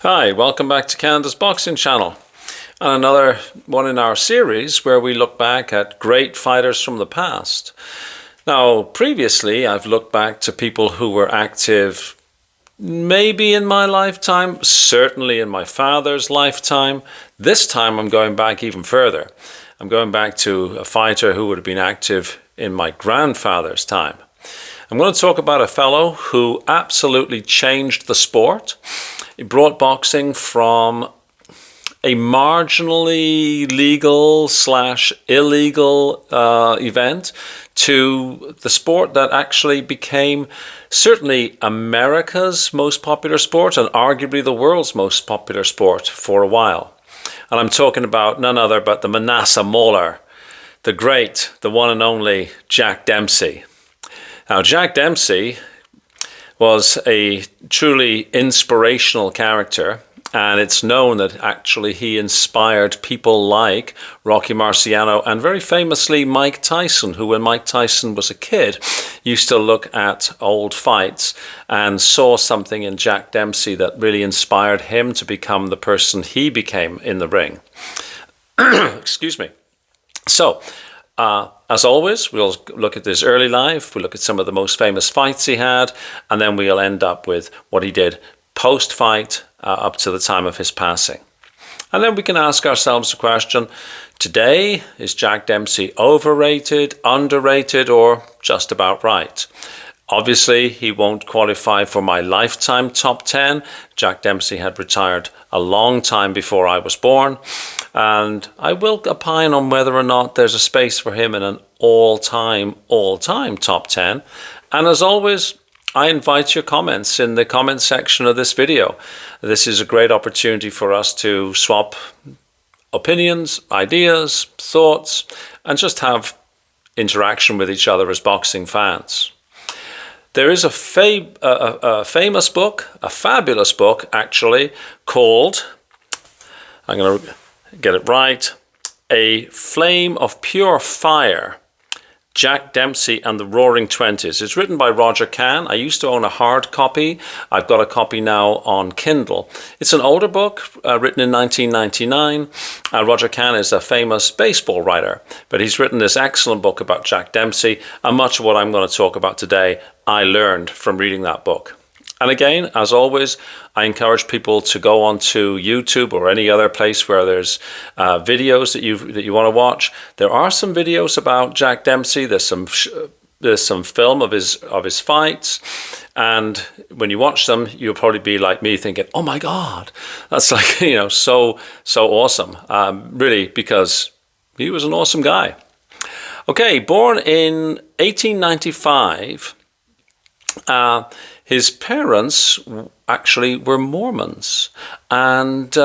Hi, welcome back to Canada's Boxing Channel, and another one in our series where we look back at great fighters from the past. Now, previously I've looked back to people who were active maybe in my lifetime, certainly in my father's lifetime. This time I'm going back even further. I'm going back to a fighter who would have been active in my grandfather's time. I'm going to talk about a fellow who absolutely changed the sport. He brought boxing from a marginally legal/illegal event to the sport that actually became certainly America's most popular sport and arguably the world's most popular sport for a while. And I'm talking about none other but the Manassa Mauler, the great, the one and only Jack Dempsey. Now, Jack Dempsey was a truly inspirational character, and it's known that actually he inspired people like Rocky Marciano and very famously Mike Tyson, who when Mike Tyson was a kid used to look at old fights and saw something in Jack Dempsey that really inspired him to become the person he became in the ring. Excuse me. So, as always, we'll look at his early life, we'll look at some of the most famous fights he had, and then we'll end up with what he did post-fight up to the time of his passing. And then we can ask ourselves the question, today, is Jack Dempsey overrated, underrated, or just about right? Obviously, he won't qualify for my lifetime top 10. Jack Dempsey had retired a long time before I was born. And I will opine on whether or not there's a space for him in an all-time top 10. And as always, I invite your comments in the comment section of this video. This is a great opportunity for us to swap opinions, ideas, thoughts, and just have interaction with each other as boxing fans. There is a famous book, a fabulous book actually, called, I'm going to get it right, A Flame of Pure Fire, Jack Dempsey and the Roaring Twenties. It's written by Roger Kahn. I used to own a hard copy. I've got a copy now on Kindle. It's an older book written in 1999. Roger Kahn is a famous baseball writer, but he's written this excellent book about Jack Dempsey, and much of what I'm going to talk about today I learned from reading that book. And again, as always, I encourage people to go onto YouTube or any other place where there's videos that you want to watch. There are some videos about Jack Dempsey. There's some film of his fights, and when you watch them, you'll probably be like me, thinking, "Oh my God, that's like so awesome!" Really, because he was an awesome guy. Okay, born in 1895. His parents actually were Mormons, and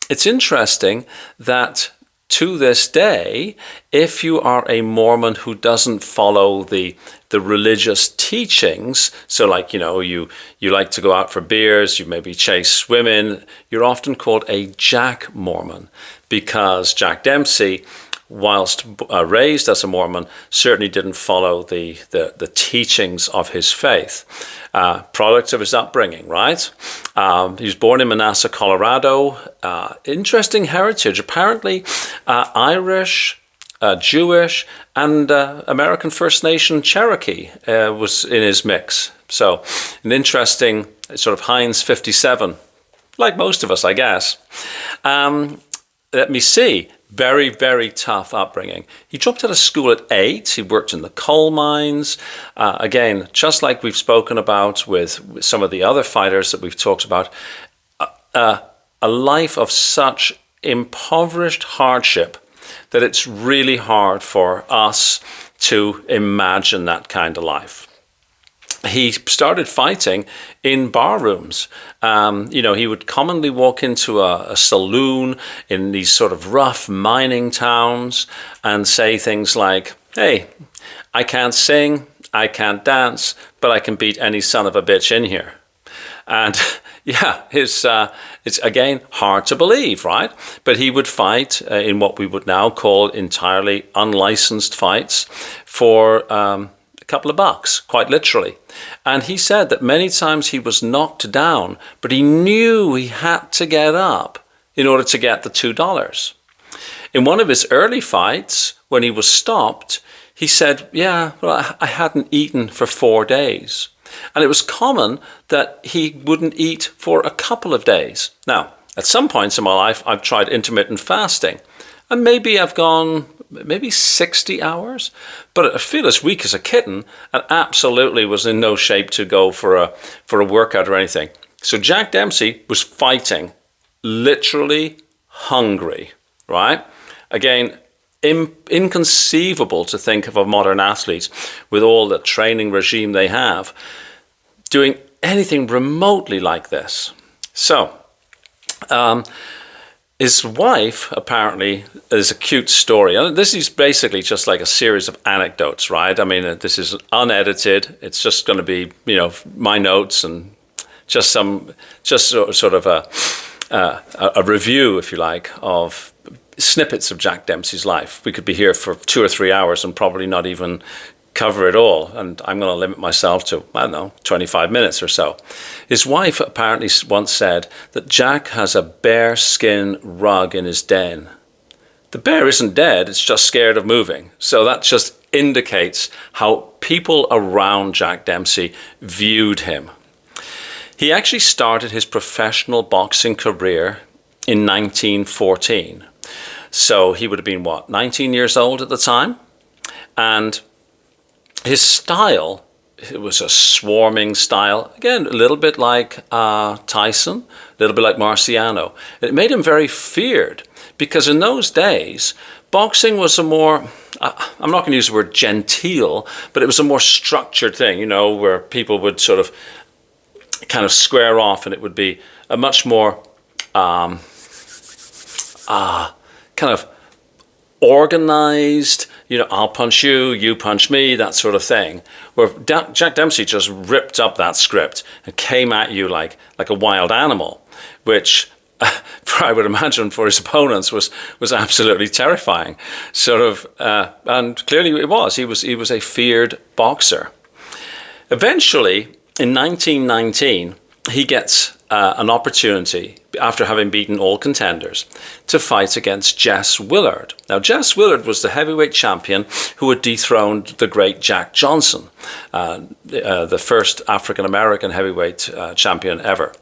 it's interesting that to this day, if you are a Mormon who doesn't follow the religious teachings, so like you like to go out for beers, you maybe chase women, you're often called a Jack Mormon, because Jack Dempsey, whilst raised as a Mormon, certainly didn't follow the teachings of his faith. Product of his upbringing, right? He was born in Manassa, Colorado. Interesting heritage. Apparently Irish, Jewish, and American First Nation Cherokee was in his mix. So an interesting sort of Heinz 57, like most of us, I guess. Let me see. Very, very tough upbringing. He dropped out of school at 8. He worked in the coal mines. Again, just like we've spoken about with some of the other fighters that we've talked about, a life of such impoverished hardship that it's really hard for us to imagine that kind of life. He started fighting in bar rooms. He would commonly walk into a saloon in these sort of rough mining towns and say things like, "Hey, I can't sing, I can't dance, but I can beat any son of a bitch in here." And yeah, it's again hard to believe, right? But he would fight in what we would now call entirely unlicensed fights for a couple of bucks, quite literally. And he said that many times he was knocked down, but he knew he had to get up in order to get the $2. In one of his early fights, when he was stopped, he said, yeah, well, I hadn't eaten for 4 days. And it was common that he wouldn't eat for a couple of days. Now, at some points in my life, I've tried intermittent fasting. And maybe I've gone 60 hours, but I feel as weak as a kitten and absolutely was in no shape to go for a workout or anything. So Jack Dempsey was fighting, literally hungry, right? Again, inconceivable to think of a modern athlete with all the training regime they have doing anything remotely like this. So, his wife, apparently, is a cute story. And this is basically just like a series of anecdotes, right? I mean, this is unedited. It's just going to be, my notes and just sort of a review, if you like, of snippets of Jack Dempsey's life. We could be here for 2 or 3 hours and probably not even cover it all, and I'm going to limit myself to, 25 minutes or so. His wife apparently once said that Jack has a bear skin rug in his den. The bear isn't dead, it's just scared of moving. So that just indicates how people around Jack Dempsey viewed him. He actually started his professional boxing career in 1914. So he would have been, 19 years old at the time? And his style, it was a swarming style. Again, a little bit like Tyson, a little bit like Marciano. It made him very feared because in those days, boxing was a more, I'm not going to use the word genteel, but it was a more structured thing, where people would sort of kind of square off, and it would be a much more kind of organized, I'll punch you, you punch me, that sort of thing. Where Jack Dempsey just ripped up that script and came at you like a wild animal, which I would imagine for his opponents was absolutely terrifying. And clearly it was. He was a feared boxer. Eventually, in 1919, he gets an opportunity, after having beaten all contenders, to fight against Jess Willard. Now, Jess Willard was the heavyweight champion who had dethroned the great Jack Johnson, the first African-American heavyweight champion ever.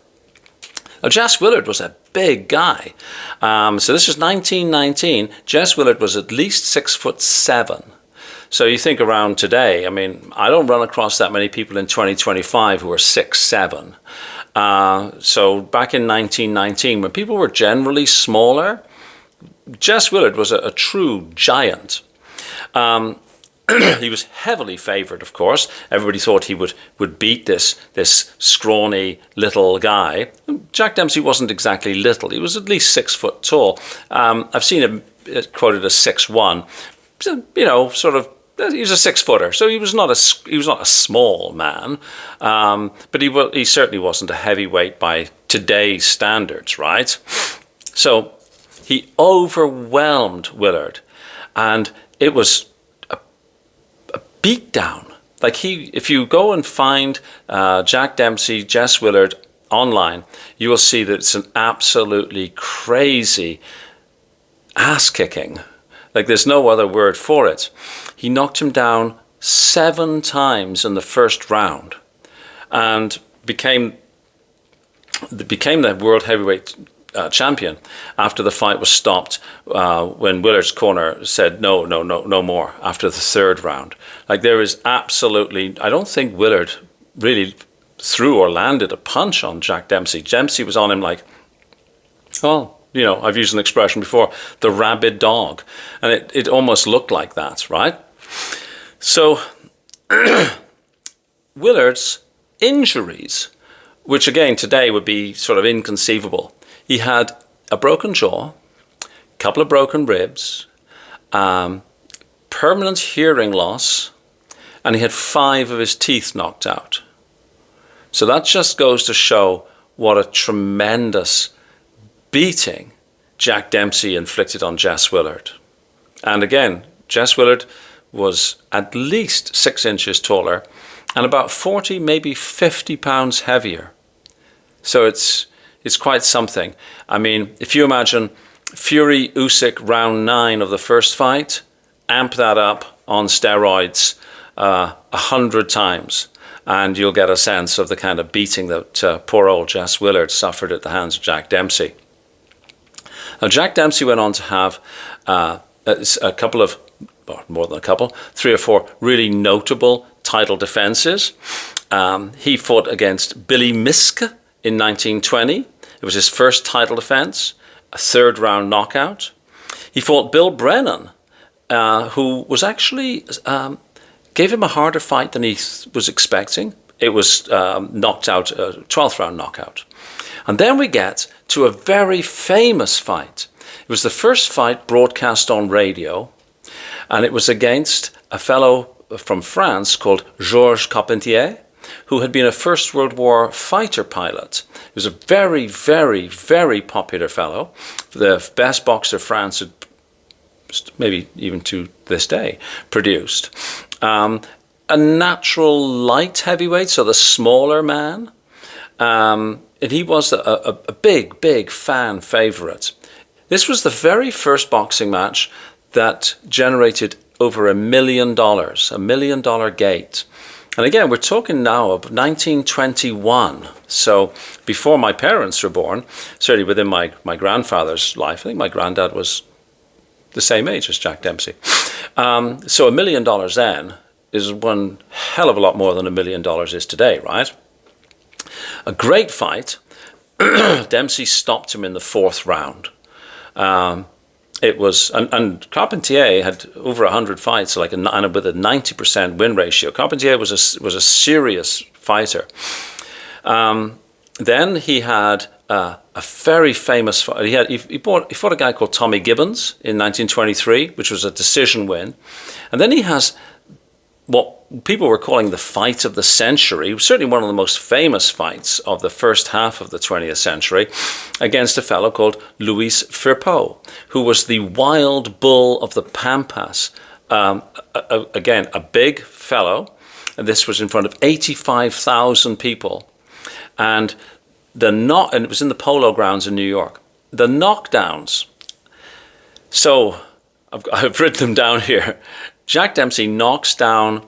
Now, Jess Willard was a big guy. So this was 1919. Jess Willard was at least 6'7". So you think around today, I don't run across that many people in 2025 who are 6'7". So back in 1919, when people were generally smaller, Jess Willard was a true giant. He was heavily favored, of course. Everybody thought he would beat this scrawny little guy. Jack Dempsey wasn't exactly little. He was at least 6 foot tall. I've seen him quoted as 6'1". He was a 6-footer, so he was not a small man, but he certainly wasn't a heavyweight by today's standards, right? So he overwhelmed Willard, and it was a beatdown. If you go and find Jack Dempsey, Jess Willard online, you will see that it's an absolutely crazy ass kicking. There's no other word for it. He knocked him down 7 times in the first round and became the world heavyweight champion after the fight was stopped when Willard's corner said no more after the 3rd round. There is absolutely, I don't think Willard really threw or landed a punch on Jack Dempsey. Dempsey was on him I've used an expression before, the rabid dog. And it almost looked like that, right? So Willard's injuries, which again today would be sort of inconceivable. He had a broken jaw, a couple of broken ribs, permanent hearing loss, and he had 5 of his teeth knocked out. So that just goes to show what a tremendous beating Jack Dempsey inflicted on Jess Willard. And again, Jess Willard was at least 6 inches taller and about 40, maybe 50 pounds heavier. So it's quite something. I mean, if you imagine Fury Usyk round 9 of the first fight, amp that up on steroids 100 times, and you'll get a sense of the kind of beating that poor old Jess Willard suffered at the hands of Jack Dempsey. Now, Jack Dempsey went on to have a couple of, or more than a couple, 3 or 4 really notable title defenses. He fought against Billy Miske in 1920. It was his first title defense, a 3rd round knockout. He fought Bill Brennan, who was actually, gave him a harder fight than he was expecting. It was knocked out, 12th round knockout. And then we get to a very famous fight. It was the first fight broadcast on radio, and it was against a fellow from France called Georges Carpentier, who had been a First World War fighter pilot. He was a very, very, very popular fellow, the best boxer France had, maybe even to this day, produced. A natural light heavyweight, so the smaller man. And he was a big, big fan favorite. This was the very first boxing match that generated over $1 million, $1 million gate. And again, we're talking now of 1921. So before my parents were born, certainly within my grandfather's life, I think my granddad was the same age as Jack Dempsey. So $1 million then is one hell of a lot more than $1 million is today, right? A great fight. Dempsey stopped him in the 4th round. It was, and Carpentier had over 100 fights, and with a 90% win ratio. Carpentier was a serious fighter. Then he had a very famous fight. He fought a guy called Tommy Gibbons in 1923, which was a decision win. And then he has what people were calling the fight of the century, certainly one of the most famous fights of the first half of the 20th century, against a fellow called Luis Firpo, who was the wild bull of the Pampas. Again, a big fellow, and this was in front of 85,000 people. And it was in the Polo Grounds in New York. The knockdowns. So I've written them down here. Jack Dempsey knocks down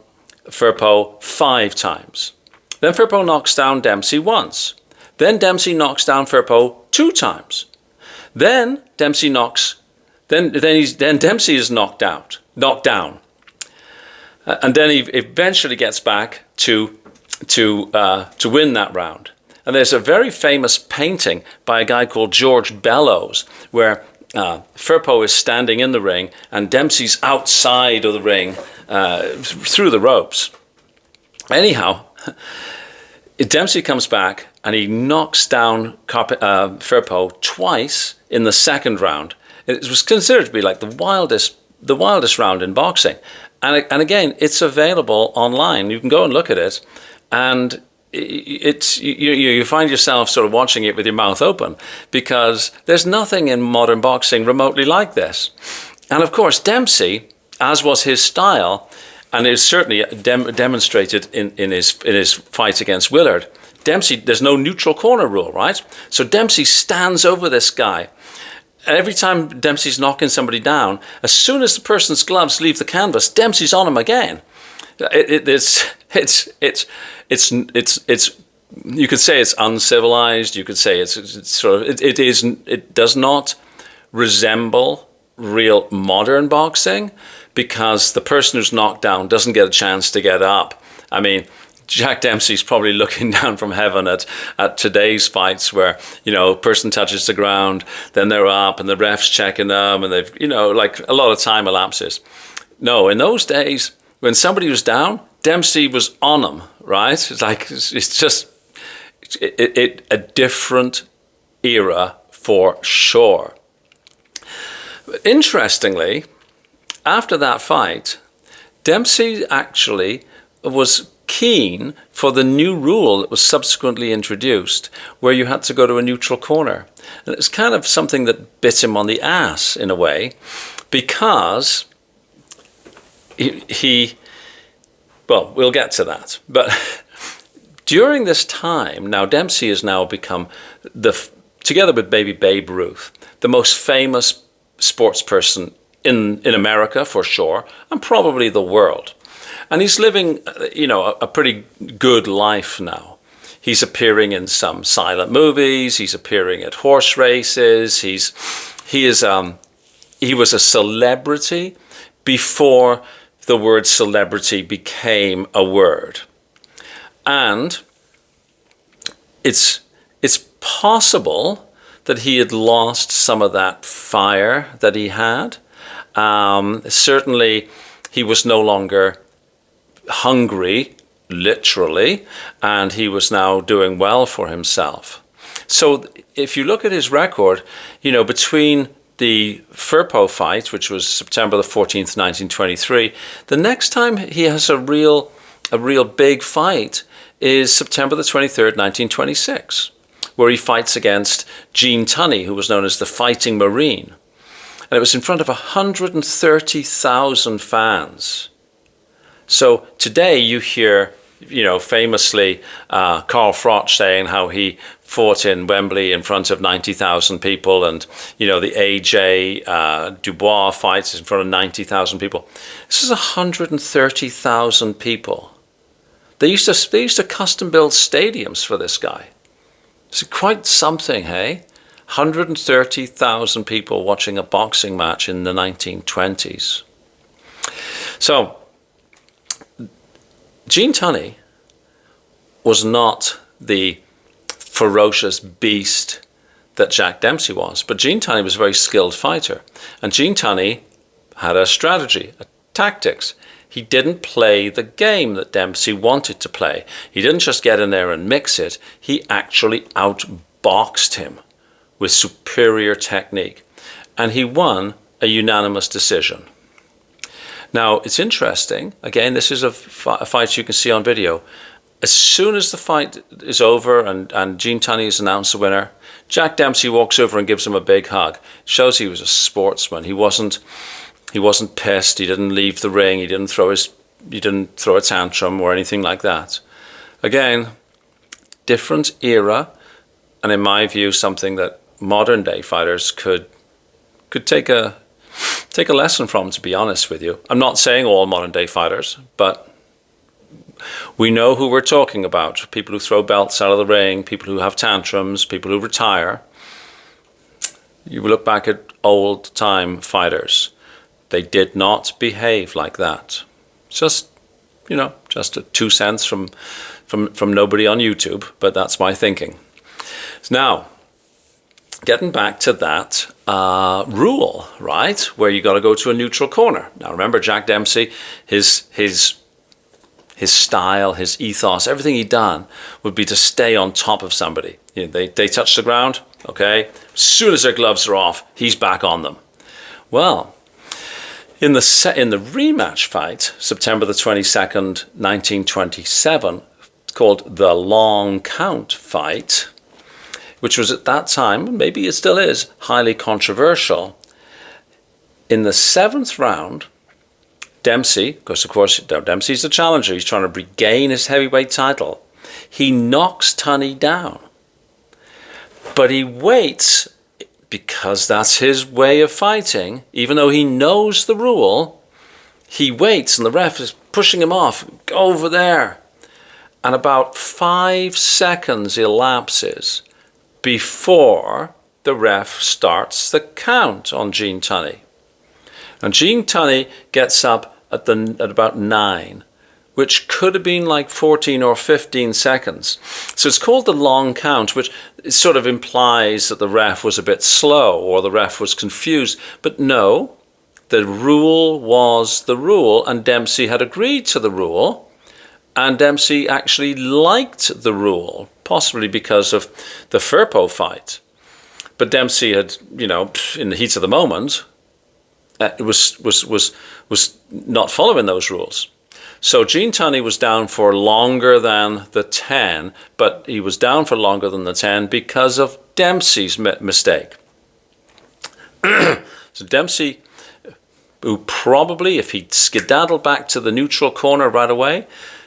Firpo 5 times. Then Firpo knocks down Dempsey once. Then Dempsey knocks down Firpo 2 times. Then Dempsey is knocked down. And then he eventually gets back to win that round. And there's a very famous painting by a guy called George Bellows, where Firpo is standing in the ring and Dempsey's outside of the ring through the ropes. Anyhow, Dempsey comes back and he knocks down Firpo twice in the 2nd round. It was considered to be like the wildest round in boxing. And again, it's available online. You can go and look at it, and you find yourself sort of watching it with your mouth open, because there's nothing in modern boxing remotely like this. And of course, Dempsey, as was his style, and it is certainly demonstrated in his fight against Willard, Dempsey, there's no neutral corner rule, right? So Dempsey stands over this guy. And every time Dempsey's knocking somebody down, as soon as the person's gloves leave the canvas, Dempsey's on him again. It's you could say it's uncivilized. You could say it does not resemble real modern boxing, because the person who's knocked down doesn't get a chance to get up. I mean, Jack Dempsey's probably looking down from heaven at today's fights, where, a person touches the ground, then they're up and the ref's checking them, and they've, like a lot of time elapses. No, in those days, when somebody was down, Dempsey was on them, right? It's just a different era for sure. Interestingly, after that fight, Dempsey actually was keen for the new rule that was subsequently introduced, where you had to go to a neutral corner. And it's kind of something that bit him on the ass in a way, because well, we'll get to that. But during this time, now Dempsey has now become, together with baby Babe Ruth, the most famous sports person in America for sure, and probably the world. And he's living, a pretty good life now. He's appearing in some silent movies. He's appearing at horse races. He was a celebrity before the word celebrity became a word. And it's possible that he had lost some of that fire that he had. Certainly, he was no longer hungry, literally, and he was now doing well for himself. So if you look at his record, between the Firpo fight, which was September the 14th, 1923, the next time he has a real big fight is September the 23rd, 1926, where he fights against Gene Tunney, who was known as the Fighting Marine. And it was in front of 130,000 fans. So today you hear, famously Carl Froch saying how he fought in Wembley in front of 90,000 people, and the AJ Dubois fights in front of 90,000 people. This is 130,000 people. They used to custom build stadiums for this guy. It's quite something, hey? 130,000 people watching a boxing match in the 1920s. So Gene Tunney was not the ferocious beast that Jack Dempsey was, but Gene Tunney was a very skilled fighter. And Gene Tunney had a strategy, a tactics. He didn't play the game that Dempsey wanted to play. He didn't just get in there and mix it. He actually outboxed him with superior technique. And he won a unanimous decision. Now, it's interesting. Again, this is a fight you can see on video. As soon as the fight is over and Gene Tunney is announced the winner, Jack Dempsey walks over and gives him a big hug. Shows he was a sportsman. He wasn't pissed. He didn't leave the ring. He didn't throw a tantrum or anything like that. Again, different era, and in my view, something that modern day fighters could take a lesson from, to be honest with you. I'm not saying all modern day fighters, but we know who we're talking about. People who throw belts out of the ring, people who have tantrums, people who retire. You look back at old time fighters. They did not behave like that. Just 2 cents from nobody on YouTube, but that's my thinking. Now, getting back to that rule, right, where you got to go to a neutral corner. Now, remember Jack Dempsey, his style, his ethos, everything he'd done would be to stay on top of somebody. They touch the ground, okay. As soon as their gloves are off, he's back on them. Well, in the rematch fight, September the 22nd, 1927, called the Long Count fight, which was at that time, maybe it still is, highly controversial. In the 7th round, Dempsey, because of course Dempsey's the challenger, he's trying to regain his heavyweight title. He knocks Tunney down. But he waits, because that's his way of fighting, even though he knows the rule, he waits and the ref is pushing him off, go over there. And about 5 seconds elapses before the ref starts the count on Gene Tunney. And Gene Tunney gets up at about 9, which could have been like 14 or 15 seconds. So it's called the long count, which sort of implies that the ref was a bit slow or the ref was confused. But no, the rule was the rule, and Dempsey had agreed to the rule, and Dempsey actually liked the rule, possibly because of the Firpo fight. But Dempsey had, in the heat of the moment, was not following those rules. So Gene Tunney was down for longer than the 10, but he was down for longer than the 10 because of Dempsey's mistake. So Dempsey, who probably, if he'd skedaddled back to the neutral corner right away,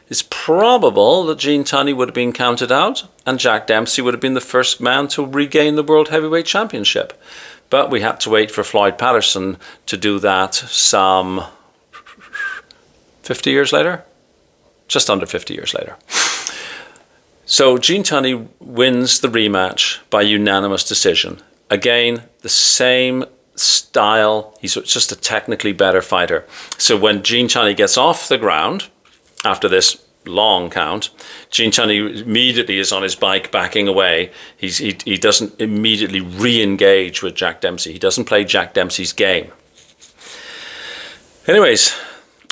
it's probable that Gene Tunney would have been counted out and Jack Dempsey would have been the first man to regain the World Heavyweight Championship. But we had to wait for Floyd Patterson to do that some 50 years later? Just under 50 years later. So Gene Tunney wins the rematch by unanimous decision. Again, the same style. He's just a technically better fighter. So when Gene Tunney gets off the ground, after this long count, Gene Tunney immediately is on his bike backing away. He doesn't immediately re-engage with Jack Dempsey. He doesn't play Jack Dempsey's game. Anyways,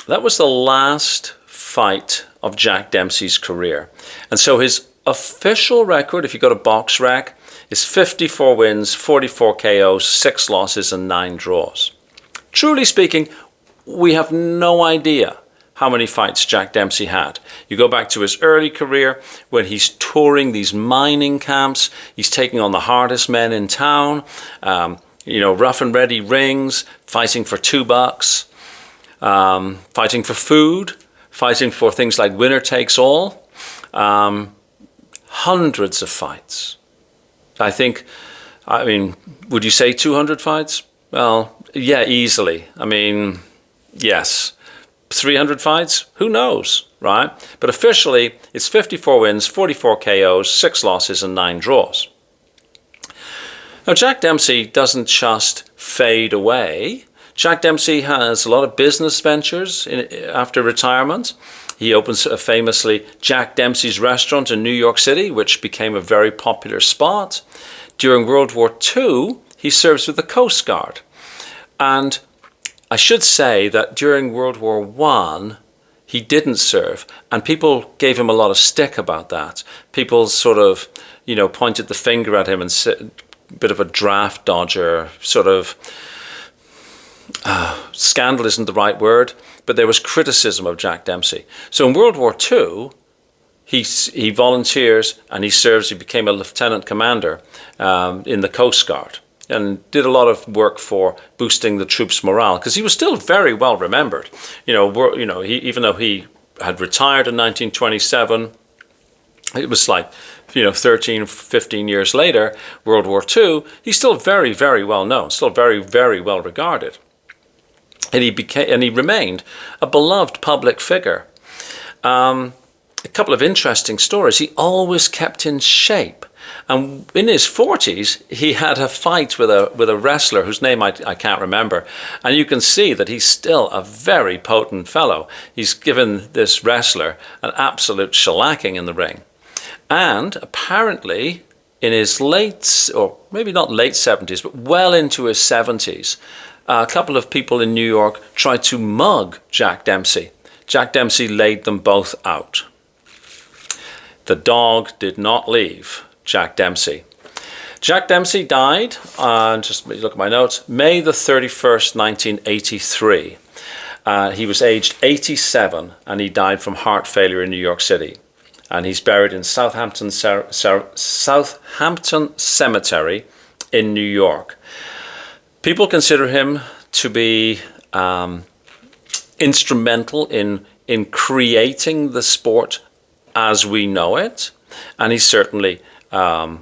that was the last fight of Jack Dempsey's career. And so his official record, if you go to BoxRec, is 54 wins, 44 KOs, 6 losses and 9 draws. Truly speaking, we have no idea how many fights Jack Dempsey had. You go back to his early career when he's touring these mining camps, he's taking on the hardest men in town, rough and ready rings, fighting for $2, fighting for food, fighting for things like winner takes all, hundreds of fights. Would you say 200 fights? Well, yeah, easily. Yes. 300 fights? Who knows, right? But officially, it's 54 wins, 44 KOs, 6 losses, and 9 draws. Now, Jack Dempsey doesn't just fade away. Jack Dempsey has a lot of business ventures after retirement. He opens famously Jack Dempsey's restaurant in New York City, which became a very popular spot. During World War II, he serves with the Coast Guard. And I should say that during World War I, he didn't serve, and people gave him a lot of stick about that. People sort of, pointed the finger at him and said, a bit of a draft dodger, sort of, scandal isn't the right word, but there was criticism of Jack Dempsey. So in World War II, he volunteers and he serves, he became a lieutenant commander in the Coast Guard, and did a lot of work for boosting the troops' morale, because he was still very well remembered. Even though he had retired in 1927, it was like, 13, 15 years later, World War II, he's still very, very well known, still very, very well regarded. And he remained a beloved public figure. A couple of interesting stories. He always kept in shape. And in his 40s, he had a fight with a wrestler whose name I can't remember. And you can see that he's still a very potent fellow. He's given this wrestler an absolute shellacking in the ring. And apparently, in his late, or maybe not late 70s, but well into his 70s, a couple of people in New York tried to mug Jack Dempsey. Jack Dempsey laid them both out. The dog did not leave Jack Dempsey. Jack Dempsey died on, just look at my notes, May the 31st, 1983. He was aged 87 and he died from heart failure in New York City. And he's buried in Southampton Cemetery in New York. People consider him to be instrumental in creating the sport as we know it. And he's certainly, I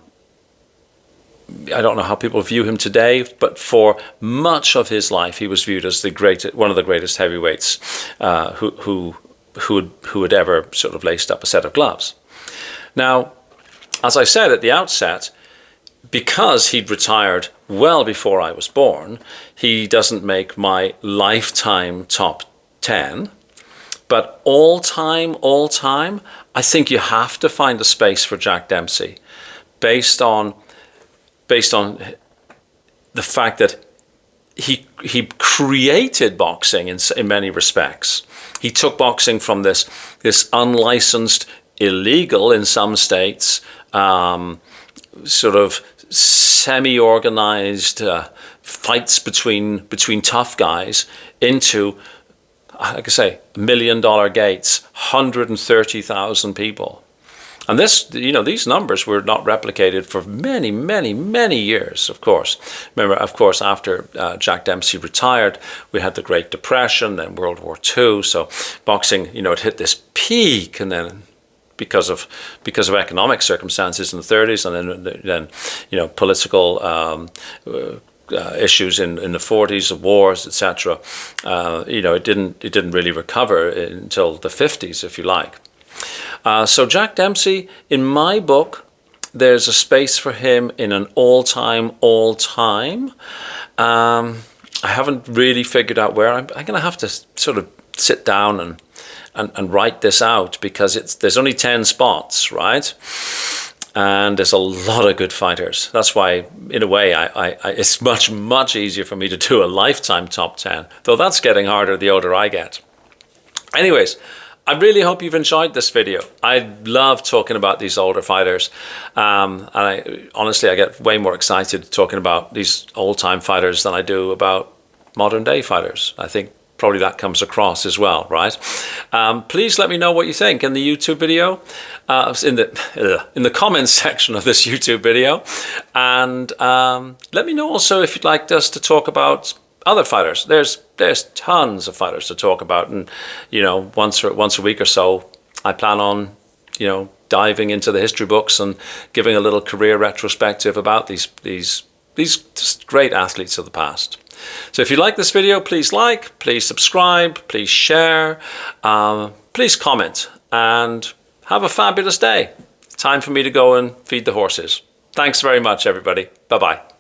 don't know how people view him today, but for much of his life, he was viewed as one of the greatest heavyweights who had ever sort of laced up a set of gloves. Now, as I said at the outset, because he'd retired well before I was born, he doesn't make my lifetime top 10. But all time, I think you have to find a space for Jack Dempsey based on the fact that he created boxing in many respects. He took boxing from this unlicensed, illegal in some states, sort of semi-organized fights between tough guys into, like I say, $1 million gates, 130,000 people. And this, these numbers were not replicated for many, many, many years, of course. Remember, of course, after Jack Dempsey retired, we had the Great Depression, then World War II. So boxing, it hit this peak, and then because of economic circumstances in the 30s, and then political issues in the 40s, the wars, etc. It didn't really recover until the 50s, if you like. So Jack Dempsey, in my book, there's a space for him in an all-time. I haven't really figured out where. I'm going to have to sort of sit down and write this out, because there's only 10 spots, right? And there's a lot of good fighters. That's why, in a way, it's much, much easier for me to do a lifetime top 10, though that's getting harder the older I get. Anyways, I really hope you've enjoyed this video. I love talking about these older fighters. And honestly, I get way more excited talking about these old-time fighters than I do about modern-day fighters. I think probably that comes across as well, right? Please let me know what you think in the YouTube video, in the comments section of this YouTube video. And let me know also if you'd like us to talk about other fighters. There's tons of fighters to talk about, and once a week or so, I plan on diving into the history books and giving a little career retrospective about these just great athletes of the past. So if you like this video, please like, please subscribe, please share, please comment, and have a fabulous day. Time for me to go and feed the horses. Thanks very much, everybody. Bye-bye.